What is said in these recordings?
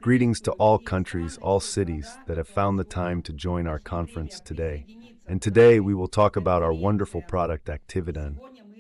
Greetings to all countries, all cities that have found the time to join our conference today. And today we will talk about our wonderful product ACTIVIDAN,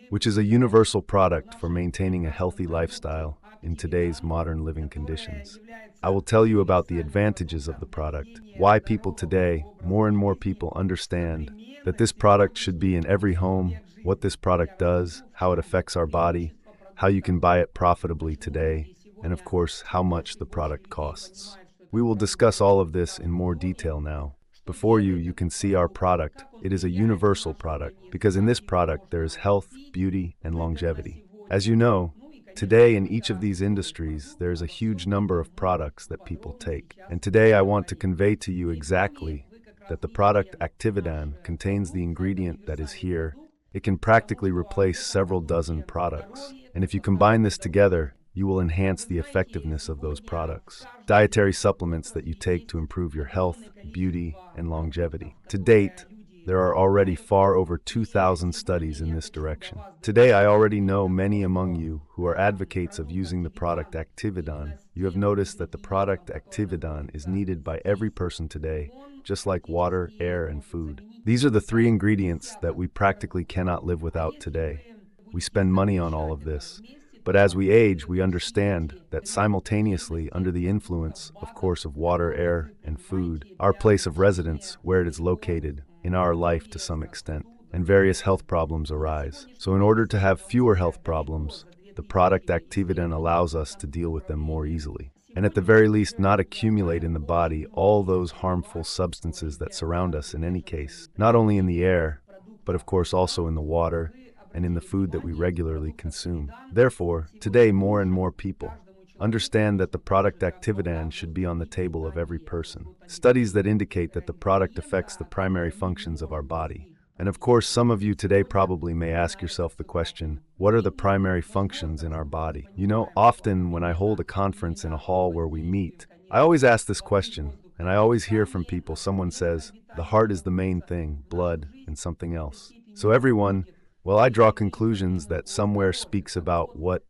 which is a universal product for maintaining a healthy lifestyle in today's modern living conditions. I will tell you about the advantages of the product, why people today, more and more people understand that this product should be in every home, what this product does, how it affects our body, how you can buy it profitably today, and of course, how much the product costs. We will discuss all of this in more detail now. Before you can see our product. It is a universal product because in this product there is health, beauty, and longevity. As you know, today in each of these industries there is a huge number of products that people take. And today I want to convey to you exactly that the product ACTIVIDAN contains the ingredient that is here. It can practically replace several dozen products. And if you combine this together, you will enhance the effectiveness of those products. Dietary supplements that you take to improve your health, beauty, and longevity. To date, there are already far over 2,000 studies in this direction. Today, I already know many among you who are advocates of using the product ACTIVIDAN. You have noticed that the product ACTIVIDAN is needed by every person today, just like water, air, and food. These are the three ingredients that we practically cannot live without today. We spend money on all of this. But as we age, we understand that simultaneously, under the influence, of course, of water, air, and food, our place of residence, where it is located, in our life to some extent, and various health problems arise. So in order to have fewer health problems, the product ACTIVIDAN allows us to deal with them more easily. And at the very least, not accumulate in the body all those harmful substances that surround us in any case, not only in the air, but of course also in the water, and in the food that we regularly consume. Therefore, today more and more people understand that the product ACTIVIDAN should be on the table of every person. Studies that indicate that the product affects the primary functions of our body. And of course, some of you today probably may ask yourself the question, what are the primary functions in our body? You know, often when I hold a conference in a hall where we meet, I always ask this question, and I always hear from people, someone says, the heart is the main thing, blood, and something else. So everyone, well, I draw conclusions that somewhere speaks about what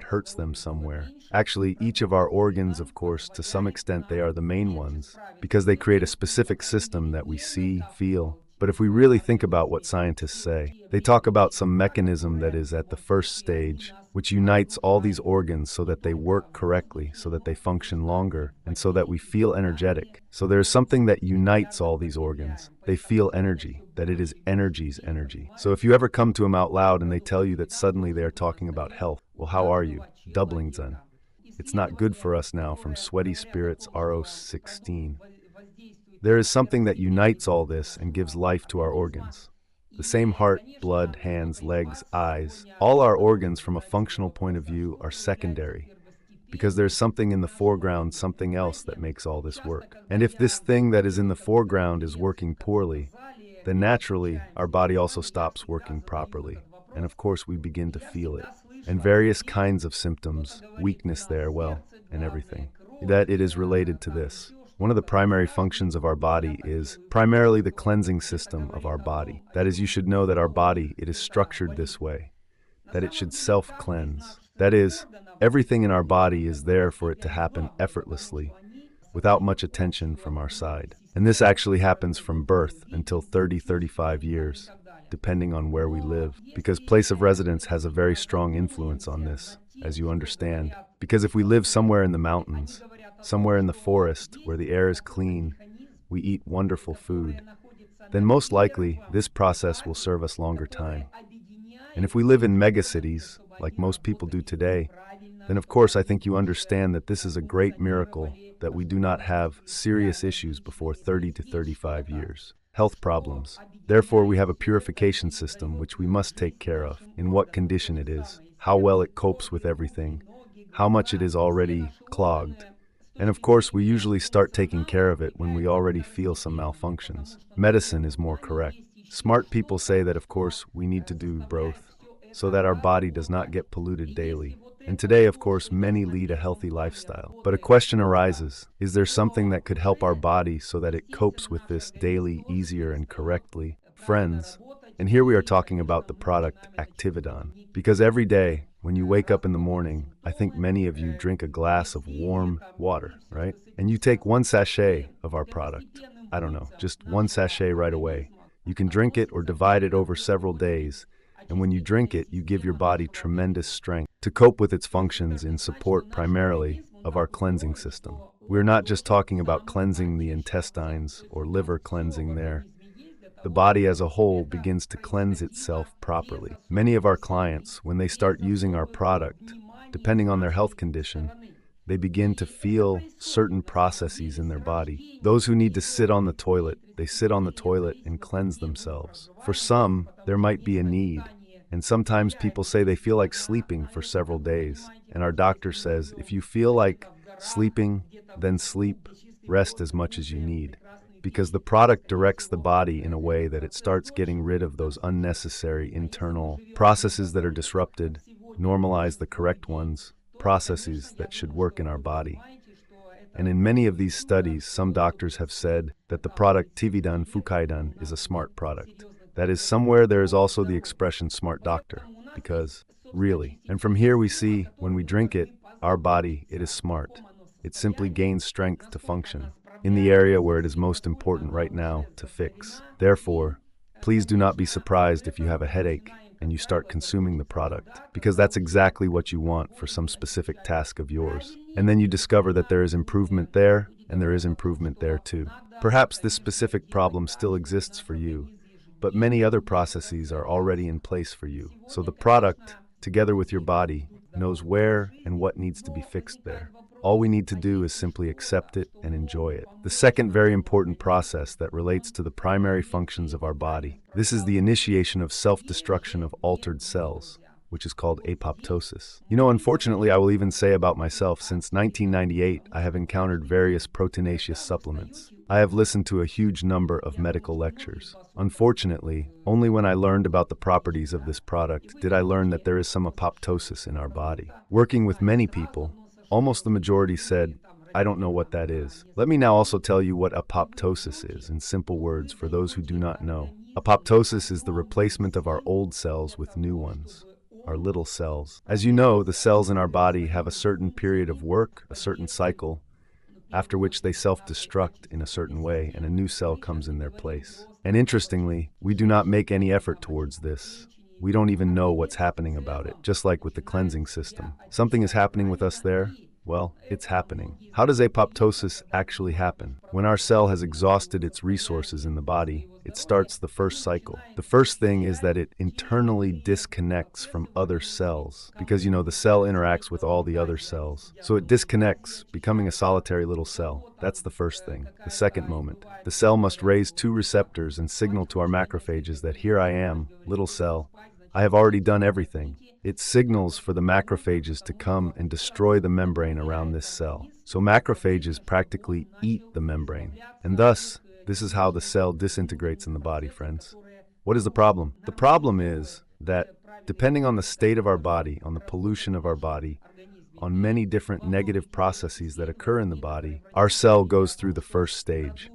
hurts them somewhere. Actually, each of our organs, of course, to some extent they are the main ones, because they create a specific system that we see, feel. But if we really think about what scientists say, they talk about some mechanism that is at the first stage, which unites all these organs so that they work correctly, so that they function longer, and so that we feel energetic. So there is something that unites all these organs. They feel energy, that it is energy's energy. So if you ever come to them out loud and they tell you that suddenly they are talking about health, well, how are you? Doublington. It's not good for us now from Sweaty Spirits RO16. There is something that unites all this and gives life to our organs. The same heart, blood, hands, legs, eyes, all our organs from a functional point of view are secondary, because there's something in the foreground, something else that makes all this work. And if this thing that is in the foreground is working poorly, then naturally our body also stops working properly. And of course we begin to feel it. And various kinds of symptoms, weakness there, well, and everything. That it is related to this. One of the primary functions of our body is primarily the cleansing system of our body. That is, you should know that our body, it is structured this way, that it should self-cleanse. That is, everything in our body is there for it to happen effortlessly, without much attention from our side. And this actually happens from birth until 30-35 years, depending on where we live, because place of residence has a very strong influence on this, as you understand. Because if we live somewhere in the mountains, somewhere in the forest where the air is clean, we eat wonderful food, then most likely this process will serve us longer time. And if we live in megacities, like most people do today, then of course I think you understand that this is a great miracle that we do not have serious issues before 30 to 35 years. Health problems. Therefore we have a purification system which we must take care of, in what condition it is, how well it copes with everything, how much it is already clogged. And of course, we usually start taking care of it when we already feel some malfunctions. Medicine is more correct. Smart people say that, of course, we need to do both, so that our body does not get polluted daily. And today, of course, many lead a healthy lifestyle. But a question arises, is there something that could help our body so that it copes with this daily, easier and correctly? Friends, and here we are talking about the product ACTIVIDAN, because every day, When you wake up in the morning, I think many of you drink a glass of warm water, right? And you take one sachet of our product. I don't know, just one sachet right away. You can drink it or divide it over several days. And when you drink it, you give your body tremendous strength to cope with its functions in support primarily of our cleansing system. We're not just talking about cleansing the intestines or liver cleansing there. The body as a whole begins to cleanse itself properly. Many of our clients, when they start using our product, depending on their health condition, they begin to feel certain processes in their body. Those who need to sit on the toilet, they sit on the toilet and cleanse themselves. For some, there might be a need, and sometimes people say they feel like sleeping for several days. And our doctor says, if you feel like sleeping, then sleep, rest as much as you need. Because the product directs the body in a way that it starts getting rid of those unnecessary internal processes that are disrupted, normalize the correct ones, processes that should work in our body. And in many of these studies, some doctors have said that the product ACTIVIDAN Fukaidan is a smart product. That is, somewhere there is also the expression smart doctor, because really. And from here we see, when we drink it, our body, it is smart. It simply gains strength to function in the area where it is most important right now to fix. Therefore, please do not be surprised if you have a headache and you start consuming the product, because that's exactly what you want for some specific task of yours. And then you discover that there is improvement there, and there is improvement there too. Perhaps this specific problem still exists for you, but many other processes are already in place for you. So the product, together with your body, knows where and what needs to be fixed there. All we need to do is simply accept it and enjoy it. The second very important process that relates to the primary functions of our body, this is the initiation of self-destruction of altered cells, which is called apoptosis. Unfortunately, I will even say about myself, since 1998, I have encountered various proteinaceous supplements. I have listened to a huge number of medical lectures. Unfortunately, only when I learned about the properties of this product did I learn that there is some apoptosis in our body. Working with many people, almost the majority said, I don't know what that is. Let me now also tell you what apoptosis is in simple words for those who do not know. Apoptosis is the replacement of our old cells with new ones, our little cells. As you know, the cells in our body have a certain period of work, a certain cycle, after which they self-destruct in a certain way and a new cell comes in their place. And interestingly, we do not make any effort towards this. We don't even know what's happening about it, just like with the cleansing system. Something is happening with us there. Well, it's happening. How does apoptosis actually happen? When our cell has exhausted its resources in the body, it starts the first cycle. The first thing is that it internally disconnects from other cells, because the cell interacts with all the other cells. So it disconnects, becoming a solitary little cell. That's the first thing. The second moment, the cell must raise two receptors and signal to our macrophages that here I am, little cell. I have already done everything. It signals for the macrophages to come and destroy the membrane around this cell. So macrophages practically eat the membrane. And thus, this is how the cell disintegrates in the body, friends. What is the problem? The problem is that, depending on the state of our body, on the pollution of our body, on many different negative processes that occur in the body, our cell goes through the first stage.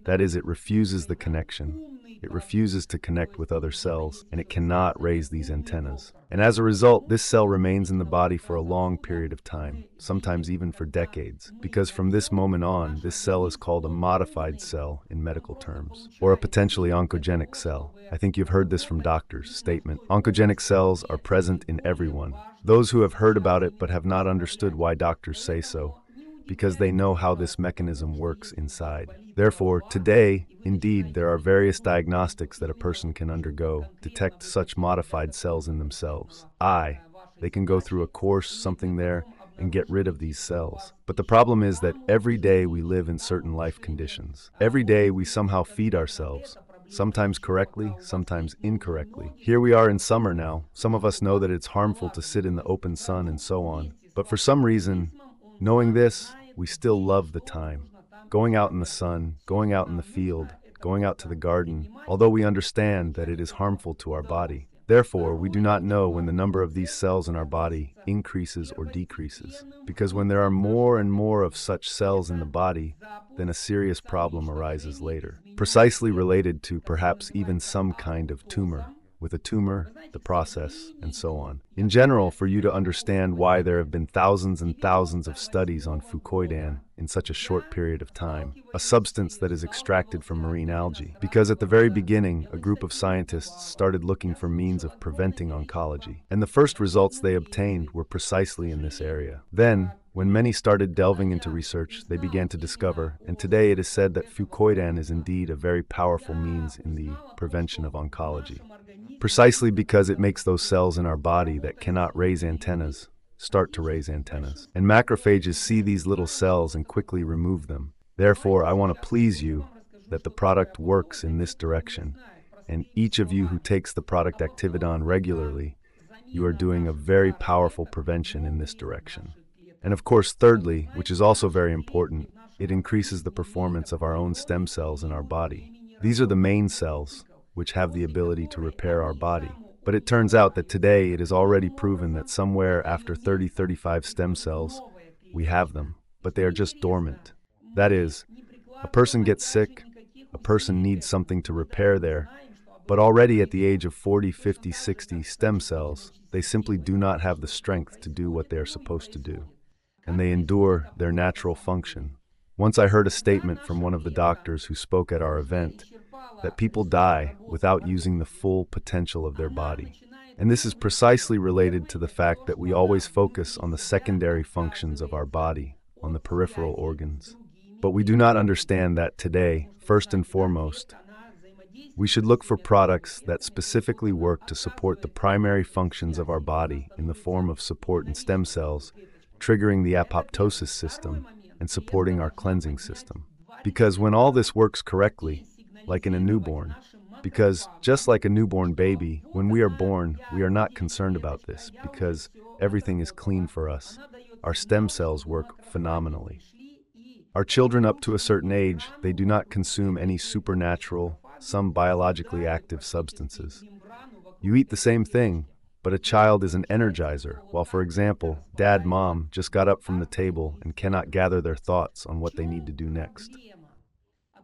That is, it refuses the connection. It refuses to connect with other cells, and it cannot raise these antennas. And as a result, this cell remains in the body for a long period of time, sometimes even for decades, because from this moment on, this cell is called a modified cell in medical terms, or a potentially oncogenic cell. I think you've heard this from doctors' statement. Oncogenic cells are present in everyone. Those who have heard about it but have not understood why doctors say so, because they know how this mechanism works inside. Therefore, today, indeed, there are various diagnostics that a person can undergo, detect such modified cells in themselves. They can go through a course, something there, and get rid of these cells. But the problem is that every day we live in certain life conditions. Every day we somehow feed ourselves, sometimes correctly, sometimes incorrectly. Here we are in summer now. Some of us know that it's harmful to sit in the open sun and so on. But for some reason, knowing this, we still love the time. Going out in the sun, going out in the field, going out to the garden, although we understand that it is harmful to our body. Therefore, we do not know when the number of these cells in our body increases or decreases, because when there are more and more of such cells in the body, then a serious problem arises later, precisely related to perhaps even some kind of tumor. with a tumor, the process, and so on. In general, for you to understand why there have been thousands and thousands of studies on fucoidan in such a short period of time, a substance that is extracted from marine algae. Because at the very beginning, a group of scientists started looking for means of preventing oncology, and the first results they obtained were precisely in this area. Then, when many started delving into research, they began to discover, and today it is said that fucoidan is indeed a very powerful means in the prevention of oncology. Precisely because it makes those cells in our body that cannot raise antennas start to raise antennas. And macrophages see these little cells and quickly remove them. Therefore, I want to please you that the product works in this direction. And each of you who takes the product ACTIVIDAN regularly, you are doing a very powerful prevention in this direction. And of course, thirdly, which is also very important, it increases the performance of our own stem cells in our body. These are the main cells, which have the ability to repair our body. But it turns out that today it is already proven that somewhere after 30-35 stem cells, we have them, but they are just dormant. That is, a person gets sick, a person needs something to repair there, but already at the age of 40, 50, 60 stem cells, they simply do not have the strength to do what they are supposed to do, and they endure their natural function. Once I heard a statement from one of the doctors who spoke at our event, that people die without using the full potential of their body. And this is precisely related to the fact that we always focus on the secondary functions of our body, on the peripheral organs. But we do not understand that today, first and foremost, we should look for products that specifically work to support the primary functions of our body in the form of support in stem cells, triggering the apoptosis system, and supporting our cleansing system. Because when all this works correctly, like in a newborn, because just like a newborn baby, when we are born, we are not concerned about this because everything is clean for us. Our stem cells work phenomenally. Our children up to a certain age, they do not consume any supernatural, some biologically active substances. You eat the same thing, but a child is an energizer, while for example, dad, mom just got up from the table and cannot gather their thoughts on what they need to do next.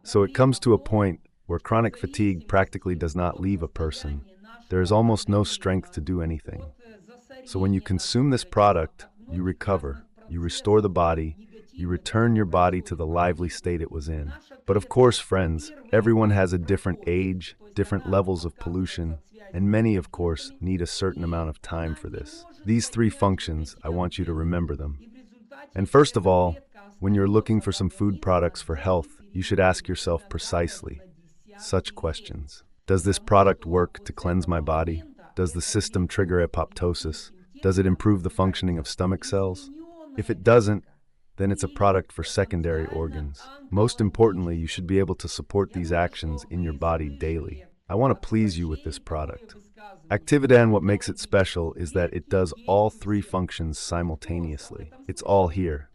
So it comes to a point where chronic fatigue practically does not leave a person. There is almost no strength to do anything. So when you consume this product, you recover, you restore the body, you return your body to the lively state it was in. But of course, friends, everyone has a different age, different levels of pollution, and many, of course, need a certain amount of time for this. These three functions, I want you to remember them. And first of all, when you're looking for some food products for health, you should ask yourself precisely such questions. Does this product work to cleanse my body? Does the system trigger apoptosis? Does it improve the functioning of stomach cells? If it doesn't, then it's a product for secondary organs. Most importantly, you should be able to support these actions in your body daily. I want to please you with this product. ACTIVIDAN, what makes it special is that it does all three functions simultaneously. It's all here.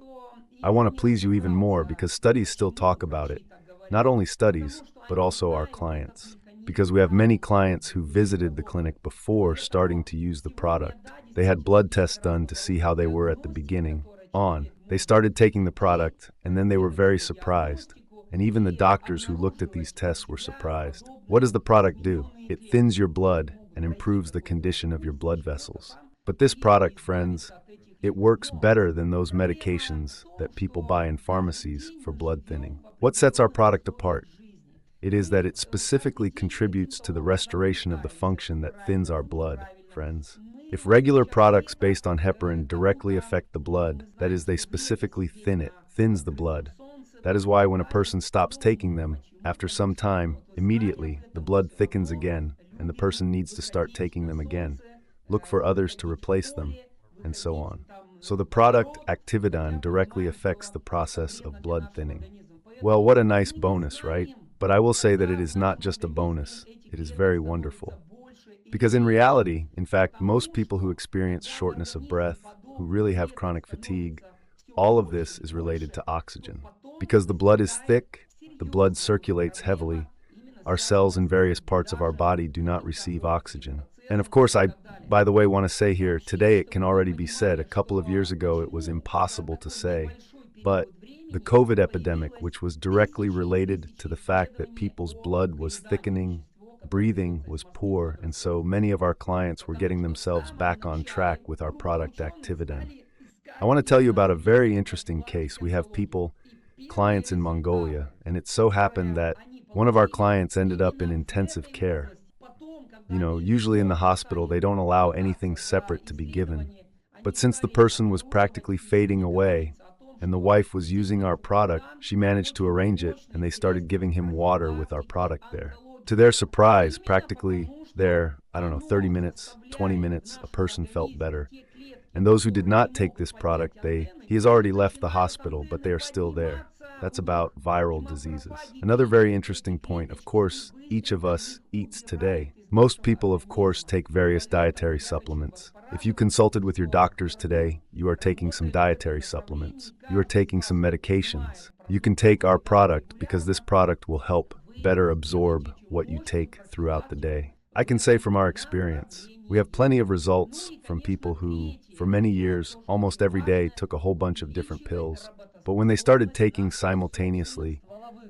I want to please you even more because studies still talk about it. Not only studies, but also our clients. Because we have many clients who visited the clinic before starting to use the product. They had blood tests done to see how they were at the beginning. They started taking the product, and then they were very surprised. And even the doctors who looked at these tests were surprised. What does the product do? It thins your blood and improves the condition of your blood vessels. But this product, friends, it works better than those medications that people buy in pharmacies for blood thinning. What sets our product apart? It is that it specifically contributes to the restoration of the function that thins our blood, friends. If regular products based on heparin directly affect the blood, that is, they specifically thins the blood. That is why when a person stops taking them, after some time, immediately, the blood thickens again, and the person needs to start taking them again, look for others to replace them, and so on. So the product ACTIVIDAN directly affects the process of blood thinning. Well, what a nice bonus, right? But I will say that it is not just a bonus, it is very wonderful. Because in reality, in fact, most people who experience shortness of breath, who really have chronic fatigue, all of this is related to oxygen. Because the blood is thick, the blood circulates heavily, our cells in various parts of our body do not receive oxygen. And of course, I, by the way, want to say here, today it can already be said. A couple of years ago, it was impossible to say. But the COVID epidemic, which was directly related to the fact that people's blood was thickening breathing was poor, and so many of our clients were getting themselves back on track with our product ACTIVIDAN. I want to tell you about a very interesting case. We have clients in Mongolia, and it so happened that one of our clients ended up in intensive care. Usually in the hospital, they don't allow anything separate to be given. But since the person was practically fading away, and the wife was using our product, she managed to arrange it, and they started giving him water with our product there. To their surprise, practically there, 30 minutes, 20 minutes, a person felt better. And those who did not take this product, he has already left the hospital, but they are still there. That's about viral diseases. Another very interesting point, of course, each of us eats today. Most people, of course, take various dietary supplements. If you consulted with your doctors today, you are taking some dietary supplements. You are taking some medications. You can take our product because this product will help better absorb what you take throughout the day. I can say from our experience, we have plenty of results from people who, for many years, almost every day, took a whole bunch of different pills. But when they started taking simultaneously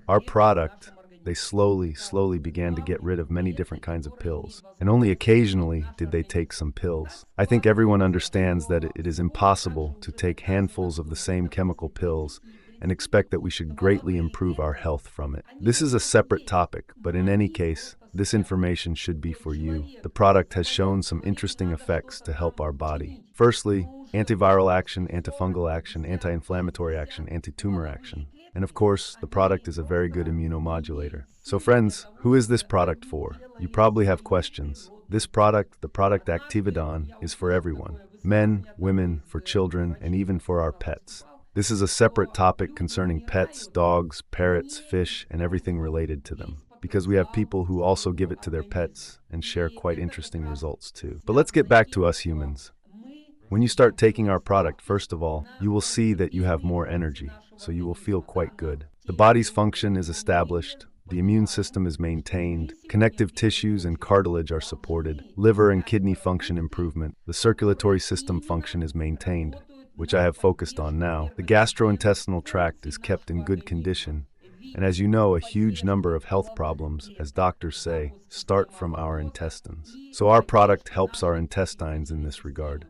our product, they slowly began to get rid of many different kinds of pills. And only occasionally did they take some pills. I think everyone understands that it is impossible to take handfuls of the same chemical pills and expect that we should greatly improve our health from it. This is a separate topic, but in any case, this information should be for you. The product has shown some interesting effects to help our body. Firstly, antiviral action, antifungal action, anti-inflammatory action, anti-tumor action. And of course, the product is a very good immunomodulator. So friends, who is this product for? You probably have questions. This product, the product ACTIVIDAN, is for everyone. Men, women, for children, and even for our pets. This is a separate topic concerning pets, dogs, parrots, fish, and everything related to them, because we have people who also give it to their pets and share quite interesting results too. But let's get back to us humans. When you start taking our product, first of all, you will see that you have more energy, so you will feel quite good. The body's function is established, the immune system is maintained, connective tissues and cartilage are supported, liver and kidney function improvement, the circulatory system function is maintained, which I have focused on now. The gastrointestinal tract is kept in good condition, and as you know, a huge number of health problems, as doctors say, start from our intestines. So our product helps our intestines in this regard.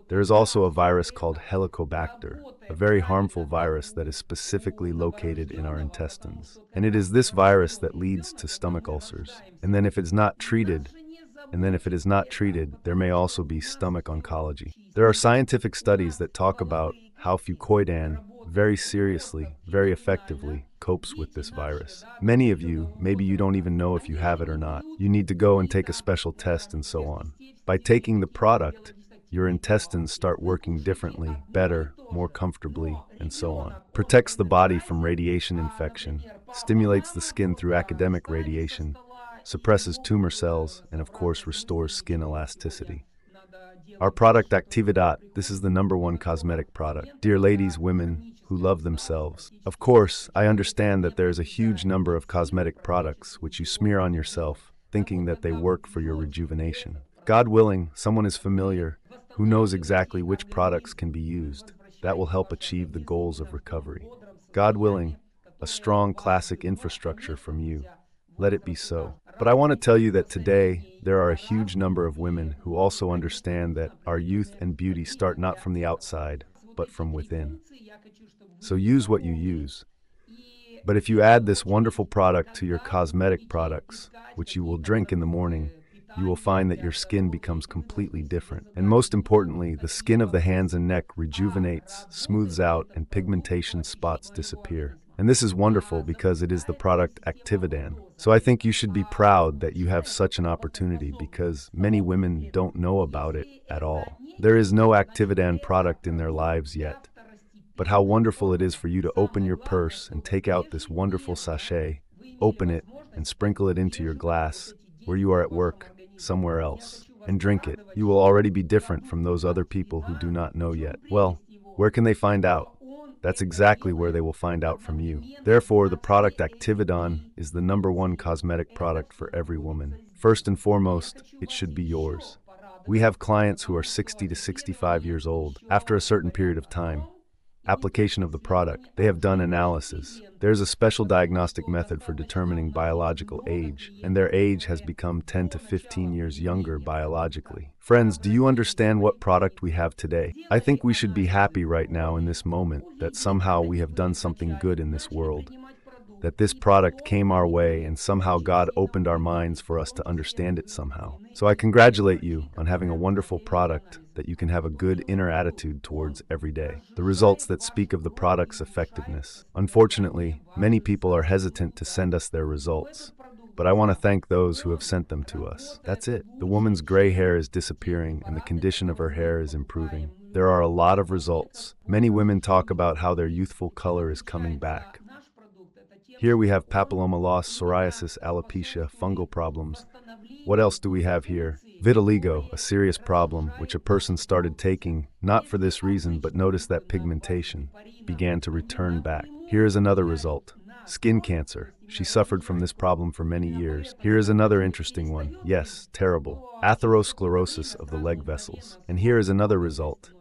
There is also a virus called Helicobacter, a very harmful virus that is specifically located in our intestines. And it is this virus that leads to stomach ulcers. And then if it is not treated, there may also be stomach oncology. There are scientific studies that talk about how Fucoidan very seriously, very effectively copes with this virus. Many of you, maybe you don't even know if you have it or not. You need to go and take a special test and so on. By taking the product, your intestines start working differently, better, more comfortably, and so on. Protects the body from radiation infection, stimulates the skin through academic radiation, suppresses tumor cells, and of course restores skin elasticity. Our product ACTIVIDAN, this is the #1 cosmetic product. Dear ladies, women who love themselves. Of course, I understand that there is a huge number of cosmetic products which you smear on yourself, thinking that they work for your rejuvenation. God willing, someone is familiar who knows exactly which products can be used. That will help achieve the goals of recovery. God willing, a strong classic infrastructure from you. Let it be so. But I want to tell you that today, there are a huge number of women who also understand that our youth and beauty start not from the outside, but from within. So use what you use. But if you add this wonderful product to your cosmetic products, which you will drink in the morning, you will find that your skin becomes completely different. And most importantly, the skin of the hands and neck rejuvenates, smooths out, and pigmentation spots disappear. And this is wonderful because it is the product ACTIVIDAN. So I think you should be proud that you have such an opportunity because many women don't know about it at all. There is no ACTIVIDAN product in their lives yet. But how wonderful it is for you to open your purse and take out this wonderful sachet, open it, and sprinkle it into your glass, where you are at work, somewhere else, and drink it. You will already be different from those other people who do not know yet. Well, where can they find out? That's exactly where they will find out from you. Therefore, the product ACTIVIDAN is the #1 cosmetic product for every woman. First and foremost, it should be yours. We have clients who are 60 to 65 years old. After a certain period of time, application of the product. They have done analysis. There's a special diagnostic method for determining biological age, and their age has become 10 to 15 years younger biologically. Friends, do you understand what product we have today? I think we should be happy right now in this moment that somehow we have done something good in this world, that this product came our way and somehow God opened our minds for us to understand it somehow. So I congratulate you on having a wonderful product that you can have a good inner attitude towards every day. The results that speak of the product's effectiveness. Unfortunately, many people are hesitant to send us their results, but I want to thank those who have sent them to us. That's it. The woman's gray hair is disappearing and the condition of her hair is improving. There are a lot of results. Many women talk about how their youthful color is coming back. Here we have papilloma loss, psoriasis, alopecia, fungal problems. What else do we have here? Vitiligo, a serious problem which a person started taking, not for this reason, but noticed that pigmentation began to return back. Here is another result. Skin cancer. She suffered from this problem for many years. Here is another interesting one. Yes, terrible. Atherosclerosis of the leg vessels. And here is another result.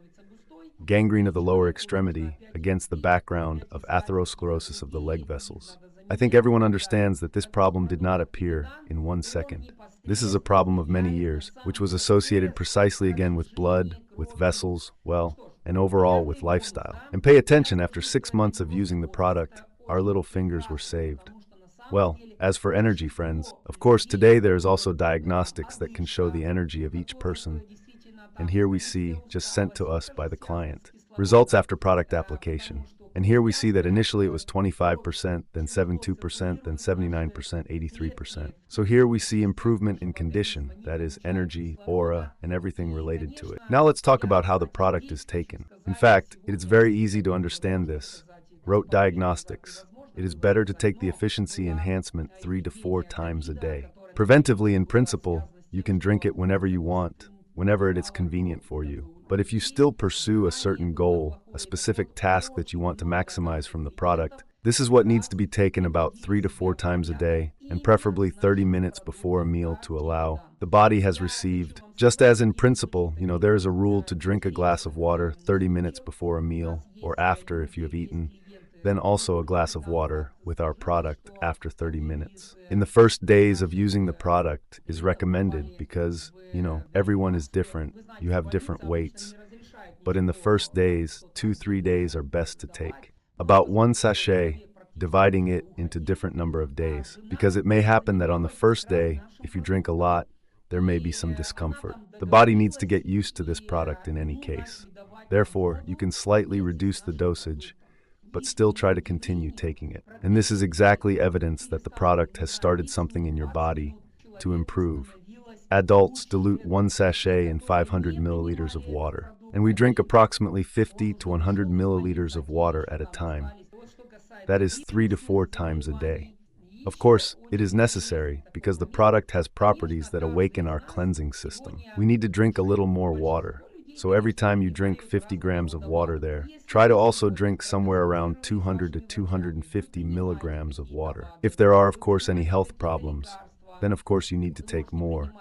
Gangrene of the lower extremity against the background of atherosclerosis of the leg vessels. I think everyone understands that this problem did not appear in 1 second. This is a problem of many years, which was associated precisely again with blood, with vessels, and overall with lifestyle. And pay attention, after 6 months of using the product, our little fingers were saved. As for energy, friends, of course today there is also diagnostics that can show the energy of each person. And here we see, just sent to us by the client, results after product application. And here we see that initially it was 25%, then 72%, then 79%, 83%. So here we see improvement in condition, that is energy, aura, and everything related to it. Now let's talk about how the product is taken. In fact, it is very easy to understand this. Wrote diagnostics. It is better to take the efficiency enhancement 3 to 4 times a day. Preventively, in principle, you can drink it whenever you want, whenever it is convenient for you. But if you still pursue a certain goal, a specific task that you want to maximize from the product, this is what needs to be taken about 3 to 4 times a day, and preferably 30 minutes before a meal to allow the body has received. Just as in principle, there is a rule to drink a glass of water 30 minutes before a meal, or after if you have eaten, then also a glass of water with our product after 30 minutes. In the first days of using the product is recommended because, everyone is different, you have different weights. But in the first days, 2-3 days are best to take. About 1 sachet, dividing it into different number of days. Because it may happen that on the first day, if you drink a lot, there may be some discomfort. The body needs to get used to this product in any case. Therefore, you can slightly reduce the dosage, but still try to continue taking it. And this is exactly evidence that the product has started something in your body to improve. Adults dilute 1 sachet in 500 milliliters of water, and we drink approximately 50 to 100 milliliters of water at a time. That is 3 to 4 times a day. Of course, it is necessary because the product has properties that awaken our cleansing system. We need to drink a little more water. So every time you drink 50 grams of water there, try to also drink somewhere around 200 to 250 milligrams of water. If there are, of course, any health problems, then of course you need to take more,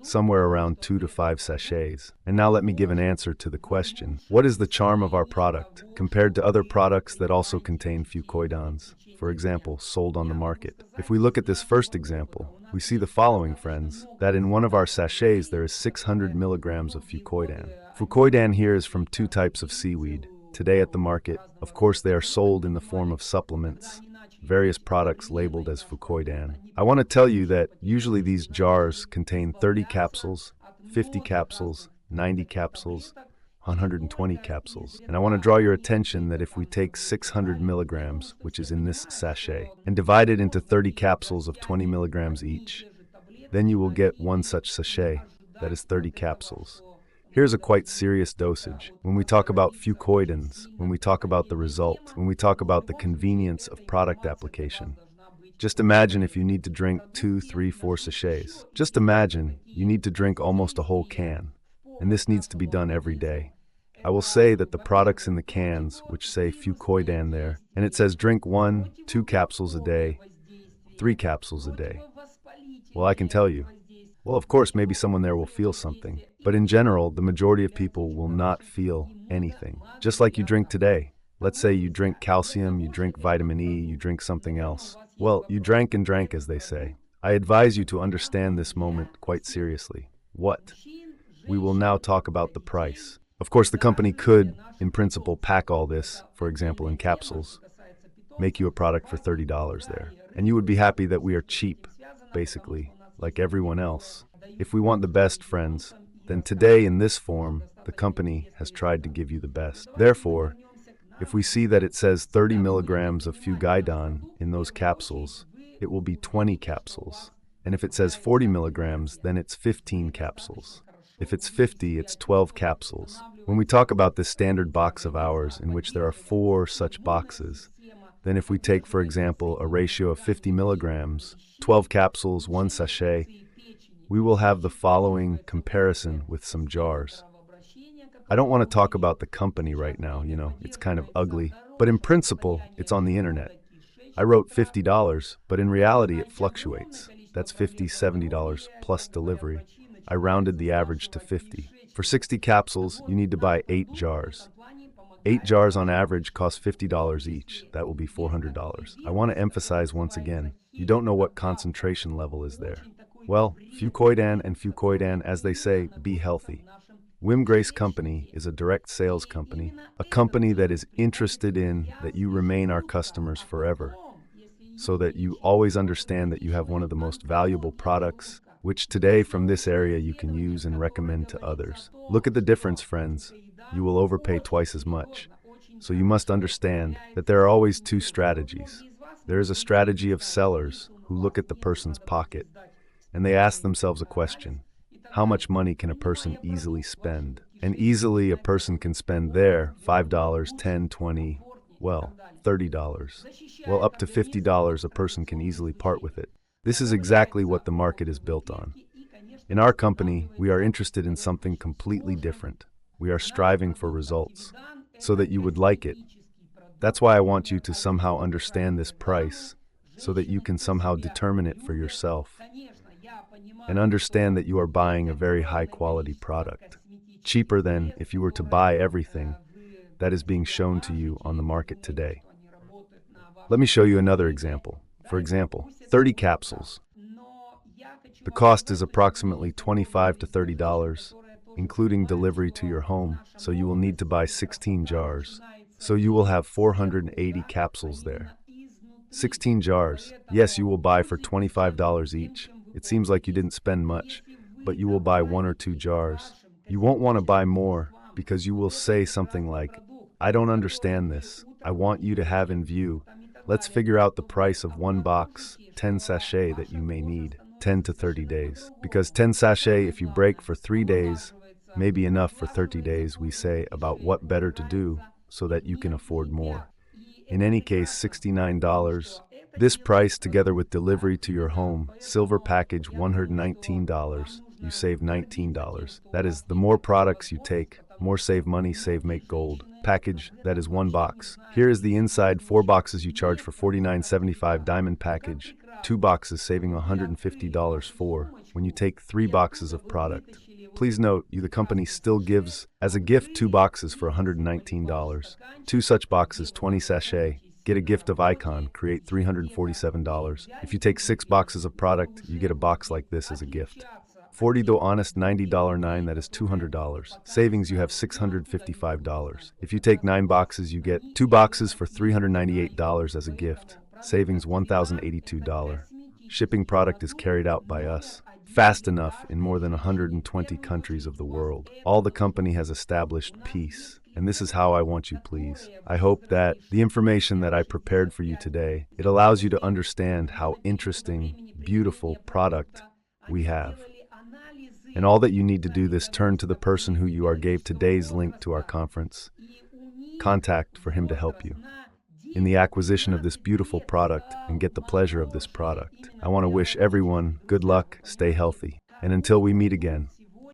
somewhere around 2 to 5 sachets. And now let me give an answer to the question, what is the charm of our product compared to other products that also contain fucoidans, for example, sold on the market? If we look at this first example, we see the following, friends, that in one of our sachets there is 600 milligrams of fucoidan. Fucoidan here is from 2 types of seaweed. Today at the market, of course, they are sold in the form of supplements, various products labeled as fucoidan. I want to tell you that usually these jars contain 30 capsules, 50 capsules, 90 capsules, 120 capsules. And I want to draw your attention that if we take 600 milligrams, which is in this sachet, and divide it into 30 capsules of 20 milligrams each, then you will get 1 such sachet, that is 30 capsules. Here's a quite serious dosage. When we talk about fucoidans, when we talk about the result, when we talk about the convenience of product application, just imagine if you need to drink 2, 3, 4 sachets. Just imagine you need to drink almost a whole can, and this needs to be done every day. I will say that the products in the cans, which say fucoidan there, and it says drink 1, 2 capsules a day, 3 capsules a day. Well, I can tell you, of course, maybe someone there will feel something. But in general, the majority of people will not feel anything. Just like you drink today. Let's say you drink calcium, you drink vitamin E, you drink something else. Well, you drank and drank, as they say. I advise you to understand this moment quite seriously. What? We will now talk about the price. Of course, the company could, in principle, pack all this, for example, in capsules, make you a product for $30 there. And you would be happy that we are cheap, basically, like everyone else. If we want the best, friends, then today in this form, the company has tried to give you the best. Therefore, if we see that it says 30 milligrams of ACTIVIDAN in those capsules, it will be 20 capsules. And if it says 40 milligrams, then it's 15 capsules. If it's 50, it's 12 capsules. When we talk about this standard box of ours, in which there are 4 such boxes, then if we take, for example, a ratio of 50 milligrams, 12 capsules, 1 sachet, we will have the following comparison with some jars. I don't want to talk about the company right now, it's kind of ugly, but in principle, it's on the internet. I wrote $50, but in reality it fluctuates. That's $50, $70 plus delivery. I rounded the average to 50. For 60 capsules, you need to buy 8 jars. 8 jars on average cost $50 each. That will be $400. I want to emphasize once again, you don't know what concentration level is there. Well, ACTIVIDAN and ACTIVIDAN, as they say, be healthy. Wim Grace Company is a direct sales company, a company that is interested in that you remain our customers forever, so that you always understand that you have one of the most valuable products, which today from this area you can use and recommend to others. Look at the difference, friends. You will overpay twice as much. So you must understand that there are always 2 strategies. There is a strategy of sellers who look at the person's pocket, and they ask themselves a question. How much money can a person easily spend? And easily a person can spend there $5, $10, $20, well, $30. Well, up to $50 a person can easily part with it. This is exactly what the market is built on. In our company, we are interested in something completely different. We are striving for results, so that you would like it. That's why I want you to somehow understand this price, so that you can somehow determine it for yourself. And understand that you are buying a very high-quality product, cheaper than if you were to buy everything that is being shown to you on the market today. Let me show you another example. For example, 30 capsules. The cost is approximately $25 to $30, including delivery to your home, so you will need to buy 16 jars. So you will have 480 capsules there. 16 jars. Yes, you will buy for $25 each. It seems like you didn't spend much, but you will buy 1 or 2 jars. You won't want to buy more because you will say something like, I don't understand this. I want you to have in view. Let's figure out the price of 1 box, 10 sachet that you may need, 10 to 30 days. Because 10 sachet, if you break for 3 days, may be enough for 30 days, we say about what better to do so that you can afford more. In any case, $69. This price, together with delivery to your home, silver package $119, you save $19. That is, the more products you take, more save money, save make gold. Package, that is 1 box. Here is the inside, 4 boxes you charge for $49.75 diamond package, 2 boxes saving $150 for when you take 3 boxes of product. Please note, the company still gives as a gift 2 boxes for $119. 2 such boxes, 20 sachet. Get a gift of icon, create $347. If you take 6 boxes of product, you get a box like this as a gift. 40 do honest $90.9, that is $200. Savings, you have $655. If you take 9 boxes, you get 2 boxes for $398 as a gift. Savings $1,082. Shipping product is carried out by us. Fast enough in more than 120 countries of the world. All the company has established peace. And this is how I want you, please. I hope that the information that I prepared for you today, it allows you to understand how interesting, beautiful product we have. And all that you need to do is turn to the person who you gave today's link to our conference. Contact for him to help you in the acquisition of this beautiful product and get the pleasure of this product. I want to wish everyone good luck, stay healthy, and until we meet again,